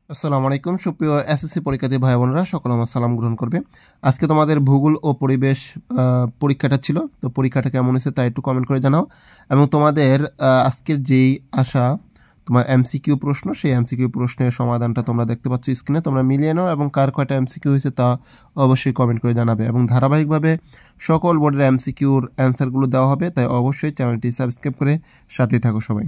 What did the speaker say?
আসসালামু আলাইকুম সুপ্রিয় এসএসসি পরীক্ষার্থী ভাই বোনেরা সকলে আমার সালাম গ্রহণ করবে। আজকে তোমাদের ভূগোল ও পরিবেশ পরীক্ষাটা ছিল, তো পরীক্ষাটা কেমন হয়েছে তা একটু কমেন্ট করে জানাও। এবং তোমাদের আজকের যেই আসা তোমার এমসিকিউ প্রশ্ন, সেই এমসিকিউ প্রশ্নের সমাধানটা তোমরা দেখতে পাচ্ছ স্ক্রিনে, তোমরা মিলিয়ে নাও এবং কার কয়টা এমসিকিউ হয়েছে তা অবশ্যই কমেন্ট করে জানাবে। এবং ধারাবাহিকভাবে সকল বোর্ডের এমসিকিউর অ্যান্সারগুলো দেওয়া হবে, তাই অবশ্যই চ্যানেলটি সাবস্ক্রাইব করে সাথেই থাকো সবাই।